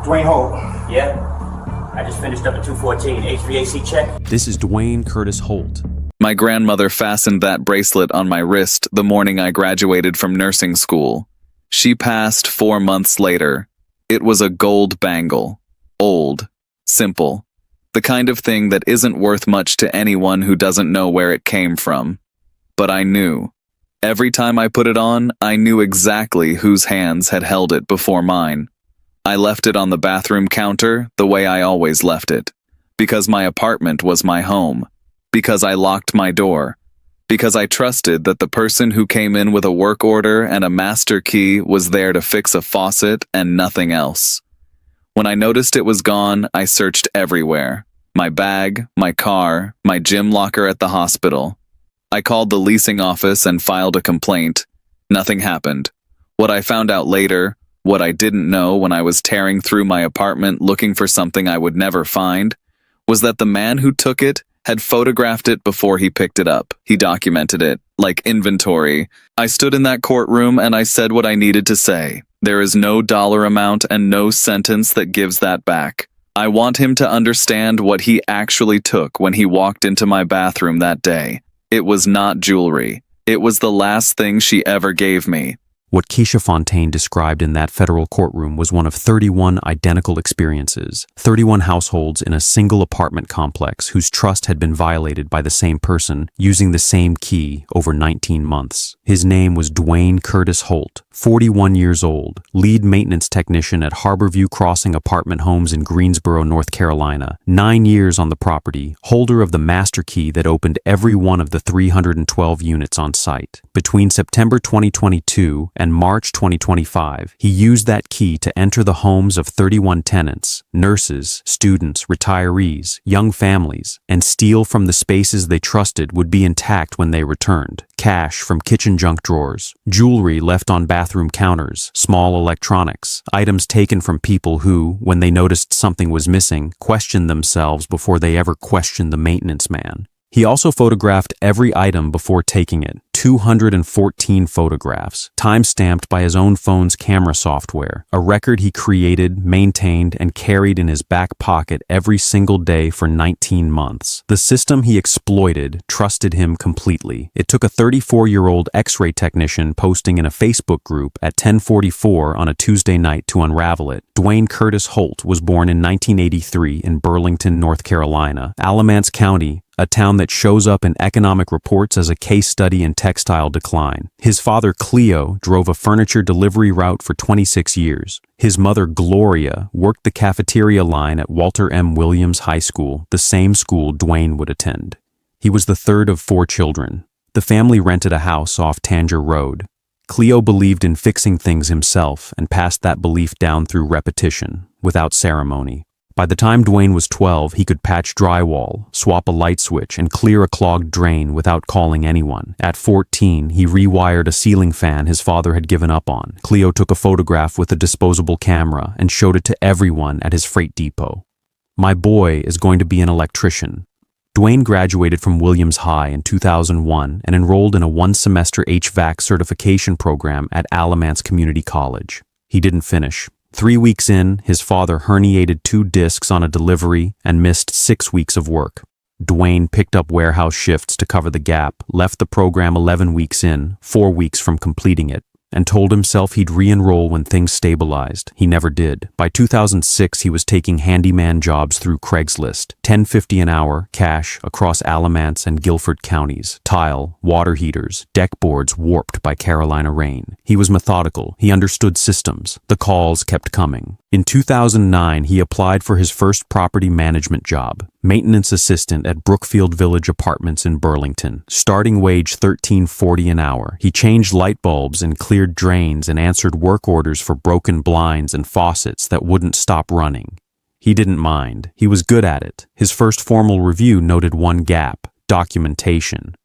Dwayne Holt. Yeah? I just finished up a 214 HVAC check. This is Dwayne Curtis Holt. My grandmother fastened that bracelet on my wrist the morning I graduated from nursing school. She passed 4 months later. It was a gold bangle. Old. Simple. The kind of thing that isn't worth much to anyone who doesn't know where it came from. But I knew. Every time I put it on, I knew exactly whose hands had held it before mine. I left it on the bathroom counter the way I always left it. Because my apartment was my home. Because I locked my door. Because I trusted that the person who came in with a work order and a master key was there to fix a faucet and nothing else. When I noticed it was gone, I searched everywhere. My bag, my car, my gym locker at the hospital. I called the leasing office and filed a complaint. Nothing happened. What I found out later, what I didn't know when I was tearing through my apartment looking for something I would never find, was that the man who took it had photographed it before he picked it up. He documented it, like inventory. I stood in that courtroom and I said what I needed to say. There is no dollar amount and no sentence that gives that back. I want him to understand what he actually took when he walked into my bathroom that day. It was not jewelry. It was the last thing she ever gave me. What Keisha Fontaine described in that federal courtroom was one of 31 identical experiences, 31 households in a single apartment complex whose trust had been violated by the same person using the same key over 19 months. His name was Dwayne Curtis Holt, 41 years old, lead maintenance technician at Harborview Crossing Apartment Homes in Greensboro, North Carolina, 9 years on the property, holder of the master key that opened every one of the 312 units on site. Between September 2022 and March 2025, he used that key to enter the homes of 31 tenants, nurses, students, retirees, young families, and steal from the spaces they trusted would be intact when they returned. Cash from kitchen junk drawers, jewelry left on bathroom counters, small electronics, items taken from people who, when they noticed something was missing, questioned themselves before they ever questioned the maintenance man. He also photographed every item before taking it, 214 photographs, time-stamped by his own phone's camera software, a record he created, maintained, and carried in his back pocket every single day for 19 months. The system he exploited trusted him completely. It took a 34-year-old X-ray technician posting in a Facebook group at 10:44 on a Tuesday night to unravel it. Dwayne Curtis Holt was born in 1983 in Burlington, North Carolina, Alamance County, a town that shows up in economic reports as a case study in textile decline. His father, Cleo, drove a furniture delivery route for 26 years. His mother, Gloria, worked the cafeteria line at Walter M. Williams High School, the same school Dwayne would attend. He was the third of 4 children. The family rented a house off Tanger Road. Cleo believed in fixing things himself and passed that belief down through repetition, without ceremony. By the time Dwayne was 12, he could patch drywall, swap a light switch, and clear a clogged drain without calling anyone. At 14, he rewired a ceiling fan his father had given up on. Cleo took a photograph with a disposable camera and showed it to everyone at his freight depot. "My boy is going to be an electrician." Dwayne graduated from Williams High in 2001 and enrolled in a 1-semester HVAC certification program at Alamance Community College. He didn't finish. 3 weeks in, his father herniated 2 discs on a delivery and missed 6 weeks of work. Dwayne picked up warehouse shifts to cover the gap, left the program 11 weeks in, 4 weeks from completing it, and told himself he'd re-enroll when things stabilized. He never did. By 2006, he was taking handyman jobs through Craigslist, $10.50 an hour, cash, across Alamance and Guilford counties, tile, water heaters, deck boards warped by Carolina rain. He was methodical. He understood systems. The calls kept coming. In 2009, he applied for his first property management job, maintenance assistant at Brookfield Village Apartments in Burlington, starting wage $13.40 an hour. He changed light bulbs and cleared drains and answered work orders for broken blinds and faucets that wouldn't stop running. He didn't mind. He was good at it. His first formal review noted one gap: documentation.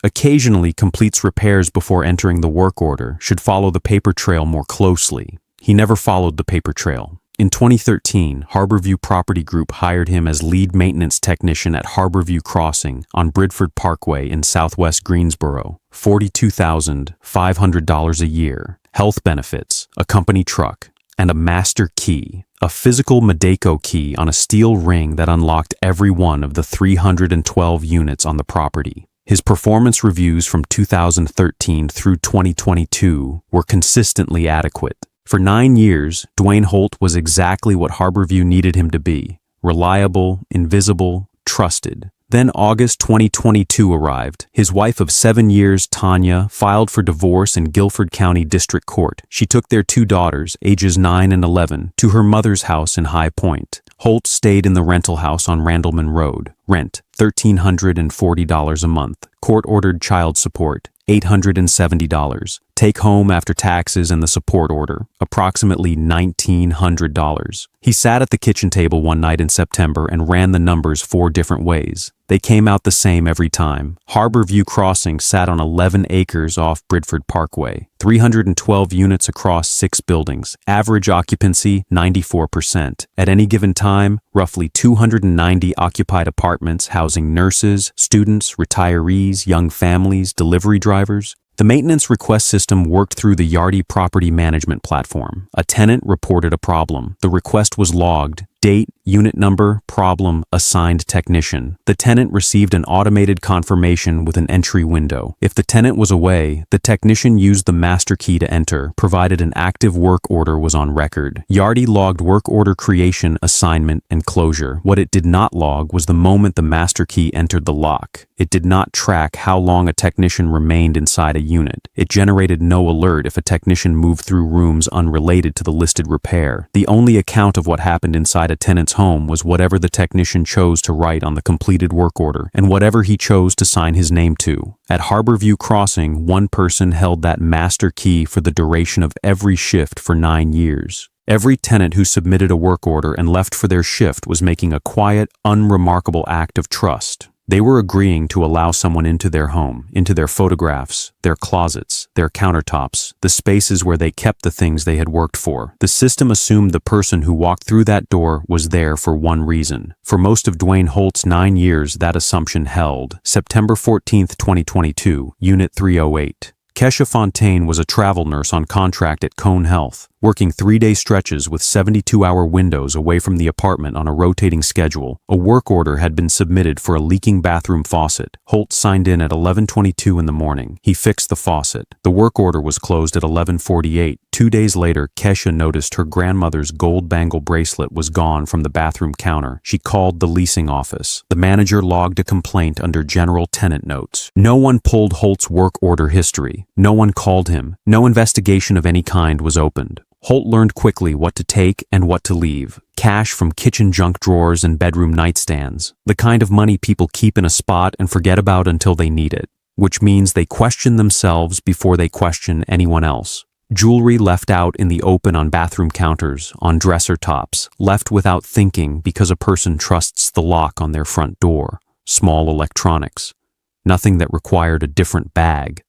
Occasionally completes repairs before entering the work order, should follow the paper trail more closely. He never followed the paper trail. In 2013, Harborview Property Group hired him as lead maintenance technician at Harborview Crossing on Bridford Parkway in southwest Greensboro. $42,500 a year, health benefits, a company truck, and a master key, a physical Madeko key on a steel ring that unlocked every one of the 312 units on the property. His performance reviews from 2013 through 2022 were consistently adequate. For 9 years, Dwayne Holt was exactly what Harborview needed him to be: reliable, invisible, trusted. Then August 2022 arrived. His wife of 7 years, Tanya, filed for divorce in Guilford County District Court. She took their 2 daughters, ages 9 and 11, to her mother's house in High Point. Holt stayed in the rental house on Randleman Road. Rent, $1,340 a month. Court-ordered child support, $870. Take home after taxes and the support order, approximately $1,900. He sat at the kitchen table one night in September and ran the numbers 4 different ways. They came out the same every time. Harborview Crossing sat on 11 acres off Bridford Parkway, 312 units across 6 buildings, average occupancy 94%. At any given time, roughly 290 occupied apartments housing nurses, students, retirees, young families, delivery drivers. The maintenance request system worked through the Yardi property management platform. A tenant reported a problem. The request was logged. Date, unit number, problem, assigned technician. The tenant received an automated confirmation with an entry window. If the tenant was away, the technician used the master key to enter, provided an active work order was on record. Yardi logged work order creation, assignment, and closure. What it did not log was the moment the master key entered the lock. It did not track how long a technician remained inside a unit. It generated no alert if a technician moved through rooms unrelated to the listed repair. The only account of what happened inside a tenant's home was whatever the technician chose to write on the completed work order and whatever he chose to sign his name to. At Harborview Crossing, one person held that master key for the duration of every shift for 9 years. Every tenant who submitted a work order and left for their shift was making a quiet, unremarkable act of trust. They were agreeing to allow someone into their home, into their photographs, their closets, their countertops, the spaces where they kept the things they had worked for. The system assumed the person who walked through that door was there for one reason. For most of Dwayne Holt's 9 years, that assumption held. September 14, 2022, Unit 308. Kesha Fontaine was a travel nurse on contract at Cone Health, working 3-day stretches with 72-hour windows away from the apartment on a rotating schedule. A work order had been submitted for a leaking bathroom faucet. Holt signed in at 11:22 in the morning. He fixed the faucet. The work order was closed at 11:48. 2 days later, Kesha noticed her grandmother's gold bangle bracelet was gone from the bathroom counter. She called the leasing office. The manager logged a complaint under general tenant notes. No one pulled Holt's work order history. No one called him. No investigation of any kind was opened. Holt learned quickly what to take and what to leave. Cash from kitchen junk drawers and bedroom nightstands. The kind of money people keep in a spot and forget about until they need it, which means they question themselves before they question anyone else. Jewelry left out in the open on bathroom counters, on dresser tops, left without thinking because a person trusts the lock on their front door. Small electronics. Nothing that required a different bag.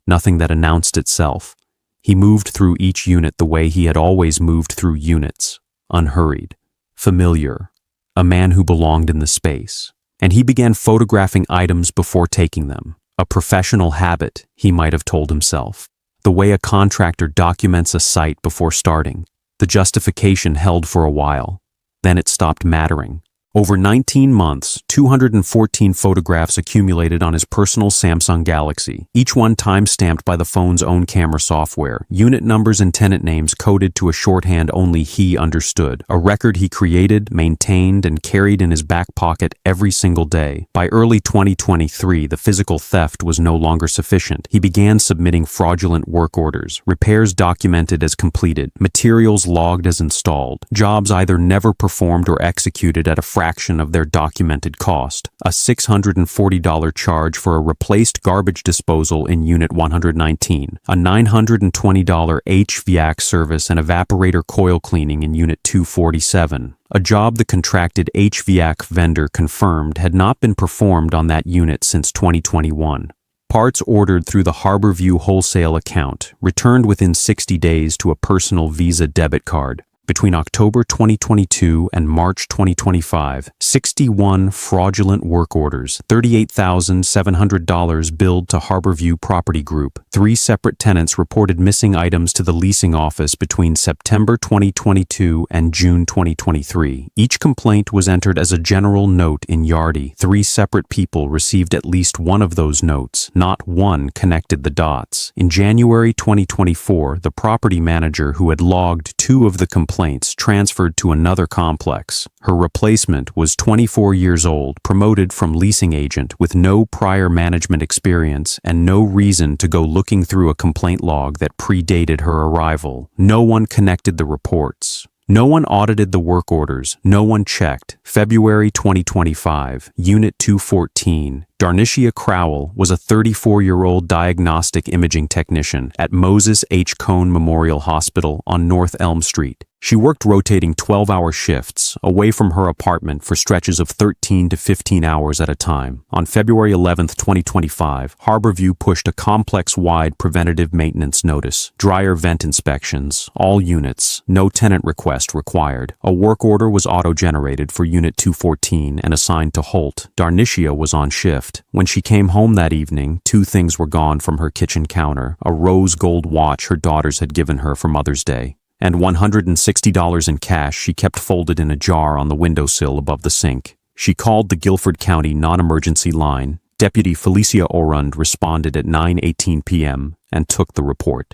Nothing that announced itself. He moved through each unit the way he had always moved through units, unhurried, familiar, a man who belonged in the space. And he began photographing items before taking them, a professional habit, he might have told himself. The way a contractor documents a site before starting. The justification held for a while. Then it stopped mattering. Over 19 months, 214 photographs accumulated on his personal Samsung Galaxy, each one time-stamped by the phone's own camera software, unit numbers and tenant names coded to a shorthand only he understood, a record he created, maintained, and carried in his back pocket every single day. By early 2023, the physical theft was no longer sufficient. He began submitting fraudulent work orders, repairs documented as completed, materials logged as installed, jobs either never performed or executed at a fraction of their documented cost, a $640 charge for a replaced garbage disposal in Unit 119, a $920 HVAC service and evaporator coil cleaning in Unit 247. A job the contracted HVAC vendor confirmed had not been performed on that unit since 2021. Parts ordered through the Harborview wholesale account, returned within 60 days to a personal Visa debit card. Between October 2022 and March 2025, 61 fraudulent work orders, $38,700 billed to Harborview Property Group. 3 separate tenants reported missing items to the leasing office between September 2022 and June 2023. Each complaint was entered as a general note in Yardi. 3 separate people received at least one of those notes. Not one connected the dots. In January 2024, the property manager who had logged 2 of the complaints transferred to another complex. Her replacement was 24 years old, promoted from leasing agent with no prior management experience and no reason to go looking through a complaint log that predated her arrival. No one connected the reports. No one audited the work orders. No one checked. February 2025, Unit 214. Darnicia Crowell was a 34-year-old diagnostic imaging technician at Moses H. Cone Memorial Hospital on North Elm Street. She worked rotating 12-hour shifts away from her apartment for stretches of 13 to 15 hours at a time. On February 11, 2025, Harborview pushed a complex-wide preventative maintenance notice, dryer vent inspections, all units, no tenant request required. A work order was auto-generated for Unit 214 and assigned to Holt. Darnicia was on shift. When she came home that evening, 2 things were gone from her kitchen counter: a rose gold watch her daughters had given her for Mother's Day, and $160 in cash she kept folded in a jar on the windowsill above the sink. She called the Guilford County non-emergency line. Deputy Felicia Orund responded at 9:18 p.m. and took the report.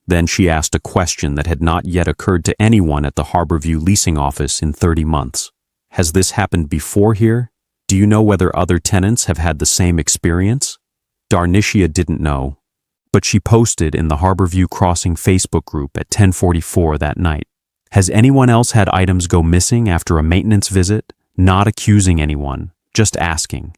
Then she asked a question that had not yet occurred to anyone at the Harborview leasing office in 30 months. Has this happened before here? Do you know whether other tenants have had the same experience? Darnicia didn't know, but she posted in the Harborview Crossing Facebook group at 10:44 that night. Has anyone else had items go missing after a maintenance visit? Not accusing anyone, just asking.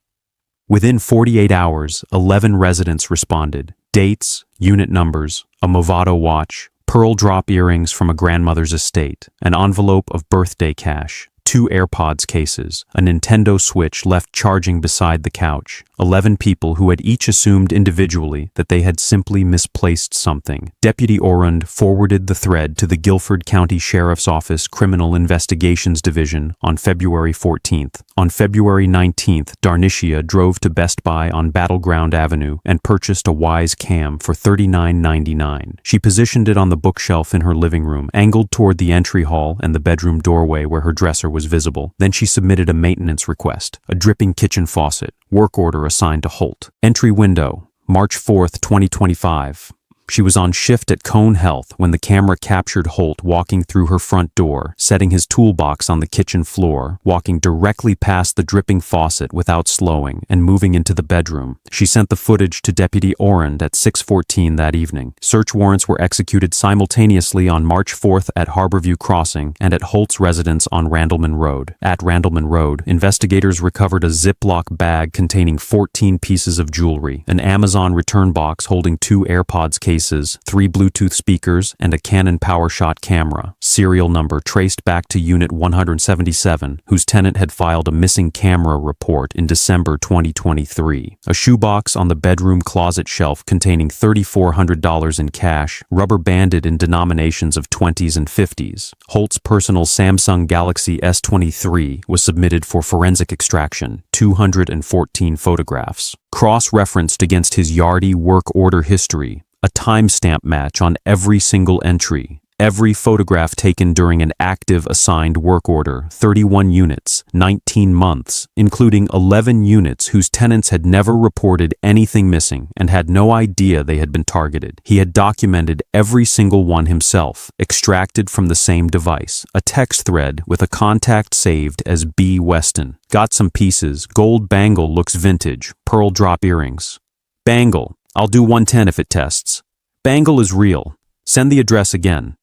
Within 48 hours, 11 residents responded. Dates, unit numbers, a Movado watch, pearl drop earrings from a grandmother's estate, an envelope of birthday cash, 2 AirPods cases, a Nintendo Switch left charging beside the couch. 11 people who had each assumed individually that they had simply misplaced something. Deputy Orund forwarded the thread to the Guilford County Sheriff's Office Criminal Investigations Division on February 14th. On February 19th, Darnicia drove to Best Buy on Battleground Avenue and purchased a Wise Cam for $39.99. She positioned it on the bookshelf in her living room, angled toward the entry hall and the bedroom doorway where her dresser was visible. Then she submitted a maintenance request, a dripping kitchen faucet, work order assigned to Holt. Entry window, March 4th, 2025. She was on shift at Cone Health when the camera captured Holt walking through her front door, setting his toolbox on the kitchen floor, walking directly past the dripping faucet without slowing, and moving into the bedroom. She sent the footage to Deputy Orund at 6:14 that evening. Search warrants were executed simultaneously on March 4th at Harborview Crossing and at Holt's residence on Randleman Road. At Randleman Road, investigators recovered a Ziploc bag containing 14 pieces of jewelry, an Amazon return box holding 2 AirPods cases, 3 Bluetooth speakers, and a Canon PowerShot camera. Serial number traced back to Unit 177, whose tenant had filed a missing camera report in December 2023. A shoebox on the bedroom closet shelf containing $3,400 in cash, rubber banded in denominations of 20s and 50s. Holt's personal Samsung Galaxy S23 was submitted for forensic extraction. 214 photographs. Cross-referenced against his Yardi work order history. A timestamp match on every single entry. Every photograph taken during an active assigned work order, 31 units, 19 months, including 11 units whose tenants had never reported anything missing and had no idea they had been targeted. He had documented every single one himself, extracted from the same device, a text thread with a contact saved as B. Weston. Got some pieces, gold bangle looks vintage, pearl drop earrings. Bangle, I'll do 110 if it tests. Bangle is real. Send the address again.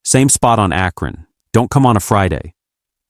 Same spot on Akron. Don't come on a Friday.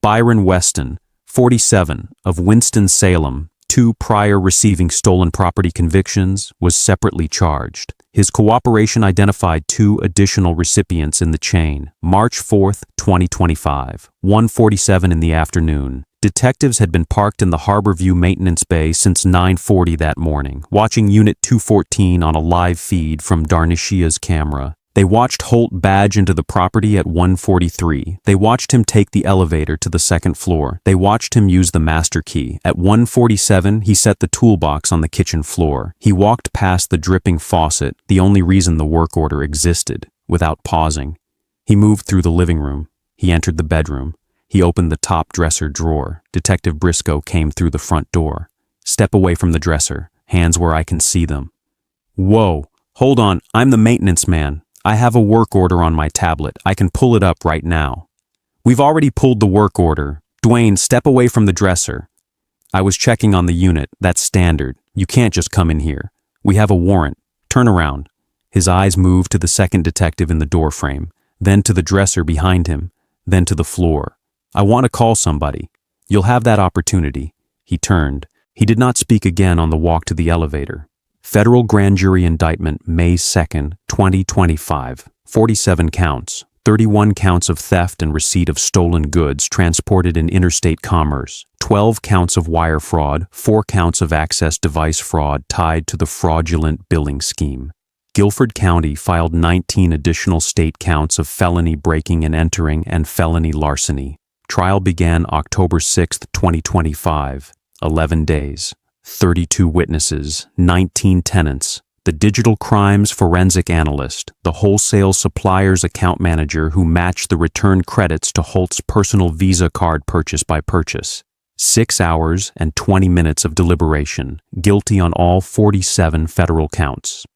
Byron Weston, 47, of Winston-Salem, 2 prior receiving stolen property convictions, was separately charged. His cooperation identified 2 additional recipients in the chain. March 4th, 2025, 1:47 in the afternoon. Detectives had been parked in the Harborview maintenance bay since 9:40 that morning, watching Unit 214 on a live feed from Darnicia's camera. They watched Holt badge into the property at 1:43. They watched him take the elevator to the second floor. They watched him use the master key. At 1:47, he set the toolbox on the kitchen floor. He walked past the dripping faucet, the only reason the work order existed, without pausing. He moved through the living room. He entered the bedroom. He opened the top dresser drawer. Detective Briscoe came through the front door. Step away from the dresser. Hands where I can see them. Whoa, hold on, I'm the maintenance man. I have a work order on my tablet. I can pull it up right now. We've already pulled the work order. Dwayne, step away from the dresser. I was checking on the unit. That's standard. You can't just come in here. We have a warrant. Turn around. His eyes moved to the second detective in the doorframe, then to the dresser behind him, then to the floor. I want to call somebody. You'll have that opportunity. He turned. He did not speak again on the walk to the elevator. Federal Grand Jury Indictment, May 2nd, 2025. 47 counts. 31 counts of theft and receipt of stolen goods transported in interstate commerce. 12 counts of wire fraud. 4 counts of access device fraud tied to the fraudulent billing scheme. Guilford County filed 19 additional state counts of felony breaking and entering and felony larceny. Trial began October 6, 2025. 11 days. 32 witnesses, 19 tenants, the digital crimes forensic analyst, the wholesale supplier's account manager who matched the return credits to Holt's personal Visa card purchase by purchase. 6 hours and 20 minutes of deliberation, guilty on all 47 federal counts.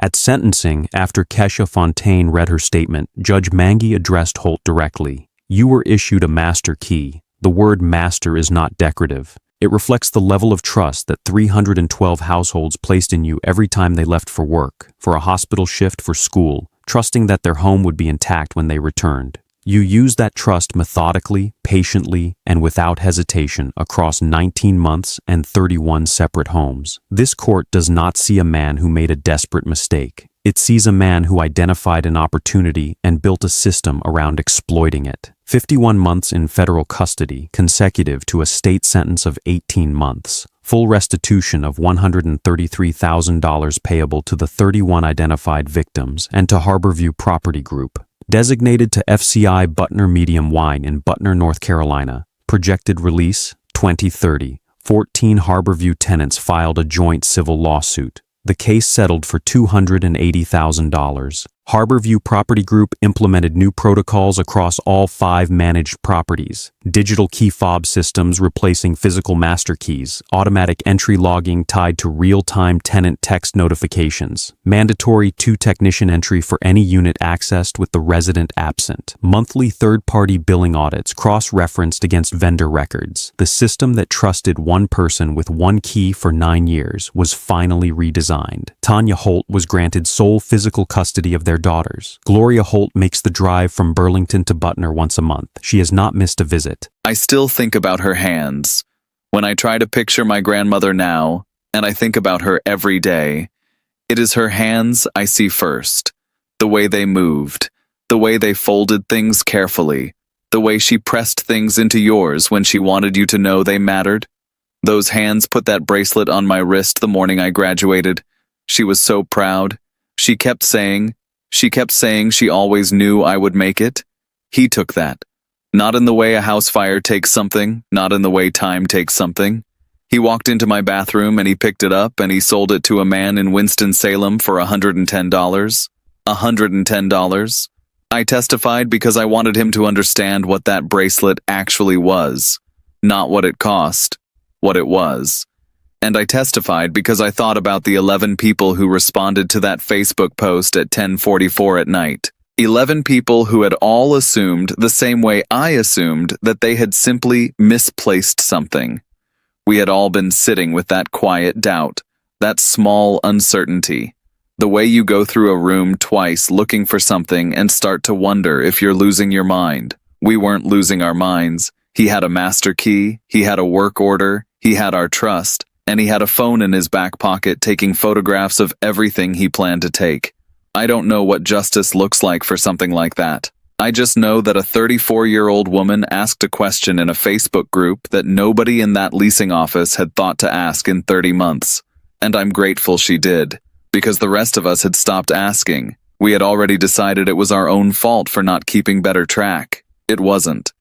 At sentencing, after Kesha Fontaine read her statement, Judge Mangi addressed Holt directly. You were issued a master key. The word master is not decorative. It reflects the level of trust that 312 households placed in you every time they left for work, for a hospital shift, for school, trusting that their home would be intact when they returned. You used that trust methodically, patiently, and without hesitation across 19 months and 31 separate homes. This court does not see a man who made a desperate mistake. It sees a man who identified an opportunity and built a system around exploiting it. 51 months in federal custody, consecutive to a state sentence of 18 months. Full restitution of $133,000 payable to the 31 identified victims and to Harborview Property Group. Designated to FCI Butner Medium Wine in Butner, North Carolina. Projected release, 2030. 14 Harborview tenants filed a joint civil lawsuit. The case settled for $280,000. Harborview Property Group implemented new protocols across all 5 managed properties. Digital key fob systems replacing physical master keys. Automatic entry logging tied to real-time tenant text notifications. Mandatory 2-technician entry for any unit accessed with the resident absent. Monthly third-party billing audits cross-referenced against vendor records. The system that trusted one person with one key for 9 years was finally redesigned. Tanya Holt was granted sole physical custody of their daughters. Gloria Holt makes the drive from Burlington to Butner once a month. She has not missed a visit. I still think about her hands. When I try to picture my grandmother now, and I think about her every day, it is her hands I see first. The way they moved, the way they folded things carefully, the way she pressed things into yours when she wanted you to know they mattered. Those hands put that bracelet on my wrist the morning I graduated. She was so proud. She kept saying she always knew I would make it. He took that. Not in the way a house fire takes something, not in the way time takes something. He walked into my bathroom and he picked it up and he sold it to a man in Winston-Salem for $110. $110. I testified because I wanted him to understand what that bracelet actually was. Not what it cost, what it was. And I testified because I thought about the 11 people who responded to that Facebook post at 10:44 at night. 11 people who had all assumed the same way I assumed that they had simply misplaced something. We had all been sitting with that quiet doubt, that small uncertainty. The way you go through a room twice looking for something and start to wonder if you're losing your mind. We weren't losing our minds. He had a master key, he had a work order, he had our trust. And he had a phone in his back pocket taking photographs of everything he planned to take. I don't know what justice looks like for something like that. I just know that a 34-year-old woman asked a question in a Facebook group that nobody in that leasing office had thought to ask in 30 months. And I'm grateful she did, because the rest of us had stopped asking. We had already decided it was our own fault for not keeping better track. It wasn't.